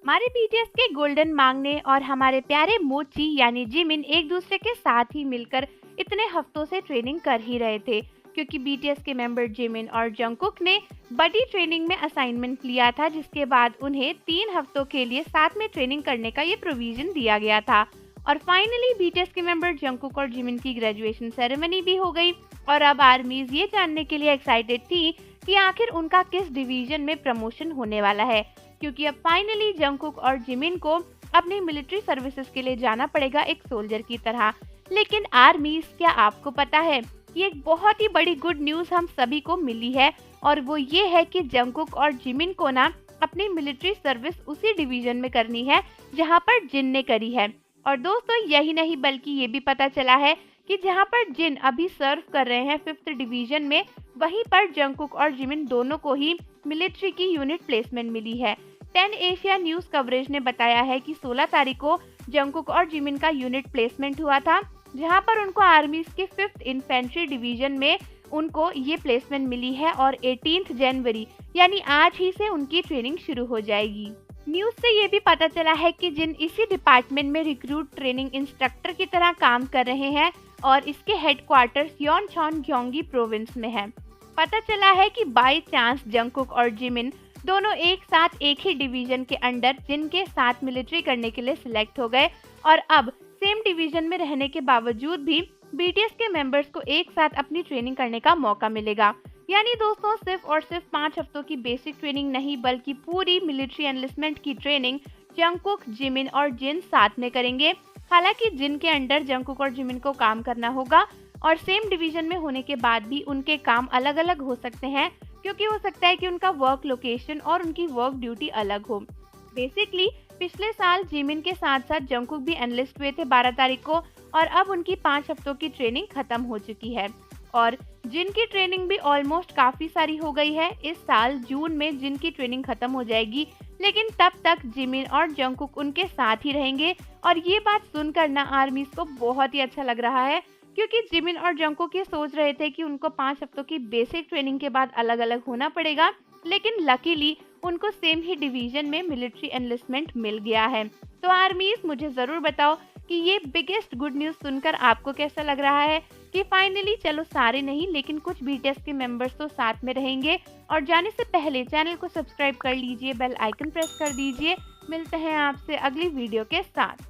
हमारे बीटीएस के गोल्डन मांगने और हमारे प्यारे मोची यानी जिमिन एक दूसरे के साथ ही मिलकर इतने हफ्तों से ट्रेनिंग कर ही रहे थे, क्योंकि बीटीएस के मेंबर जिमिन और जंगकुक ने बड़ी ट्रेनिंग में असाइनमेंट लिया था, जिसके बाद उन्हें 3 हफ्तों के लिए साथ में ट्रेनिंग करने का ये प्रोविजन दिया गया था। और फाइनली बीटीएस के मेंबर जंगकुक और जिमिन की ग्रेजुएशन सेरेमनी भी हो गई और अब आर्मीज ये जानने के लिए एक्साइटेड थी कि आखिर उनका किस डिवीजन में प्रमोशन होने वाला है, क्योंकि अब फाइनली जंगकुक और जिमिन को अपनी मिलिट्री सर्विसेज के लिए जाना पड़ेगा एक सोल्जर की तरह। लेकिन आर्मीज, क्या आपको पता है कि एक बहुत ही बड़ी गुड न्यूज हम सभी को मिली है, और वो ये है कि जंगकुक और जिमिन को ना अपनी मिलिट्री सर्विस उसी डिवीजन में करनी है जहाँ पर जिन ने करी है। और दोस्तों यही नहीं, बल्कि ये भी पता चला है कि जहाँ पर जिन अभी सर्व कर रहे हैं 5th डिवीजन में, वहीं पर जंगकुक और जिमिन दोनों को ही मिलिट्री की यूनिट प्लेसमेंट मिली है। 10 एशिया न्यूज कवरेज ने बताया है कि 16 तारीख को जंगकुक और जिमिन का यूनिट प्लेसमेंट हुआ था, जहां पर उनको आर्मीज के 5th इन्फेंट्री डिवीजन में उनको ये प्लेसमेंट मिली है और 18 जनवरी यानी आज ही से उनकी ट्रेनिंग शुरू हो जाएगी। न्यूज से ये भी पता चला है कि जिन इसी डिपार्टमेंट में रिक्रूट ट्रेनिंग इंस्ट्रक्टर की तरह काम कर रहे हैं और इसके हेडक्वार्टर्स योनचॉन गयोंगी प्रोविंस में है। पता चला है कि बाई चांस जंगकुक और जिमिन दोनों एक साथ एक ही डिवीजन के अंडर जिन के साथ मिलिट्री करने के लिए सिलेक्ट हो गए और अब सेम डिवीजन में रहने के बावजूद भी बीटीएस के मेंबर्स को एक साथ अपनी ट्रेनिंग करने का मौका मिलेगा। यानी दोस्तों सिर्फ और सिर्फ 5 हफ्तों की बेसिक ट्रेनिंग नहीं, बल्कि पूरी मिलिट्री एनलिस्टमेंट की ट्रेनिंग जंगकुक, जिमिन और जिन साथ में करेंगे। हालांकि जिन के अंडर जंगकुक और जिमिन को काम करना होगा और सेम डिवीजन में होने के बाद भी उनके काम अलग अलग हो सकते हैं, क्योंकि हो सकता है कि उनका वर्क लोकेशन और उनकी वर्क ड्यूटी अलग हो। बेसिकली पिछले साल जिमिन के साथ साथ जंगकुक भी एनलिस्ट हुए थे 12 तारीख को, और अब उनकी 5 हफ्तों की ट्रेनिंग खत्म हो चुकी है और जिन की ट्रेनिंग भी ऑलमोस्ट काफी सारी हो गई है। इस साल जून में जिन की ट्रेनिंग खत्म हो जाएगी, लेकिन तब तक जिमिन और जंगकुक उनके साथ ही रहेंगे। और ये बात सुनकर ना आर्मीज को बहुत ही अच्छा लग रहा है, क्योंकि जिमिन और जंगकुक ये सोच रहे थे कि उनको 5 हफ्तों की बेसिक ट्रेनिंग के बाद अलग अलग होना पड़ेगा, लेकिन लकीली उनको सेम ही डिवीजन में मिलिट्री एनलिस्टमेंट मिल गया है। तो आर्मीज, मुझे जरूर बताओ कि ये बिगेस्ट गुड न्यूज सुनकर आपको कैसा लग रहा है कि फाइनली चलो सारे नहीं लेकिन कुछ बीटीएस के मेंबर्स तो साथ में रहेंगे। और जाने से पहले चैनल को सब्सक्राइब कर लीजिए, बेल आइकन प्रेस कर दीजिए। मिलते हैं आपसे अगली वीडियो के साथ।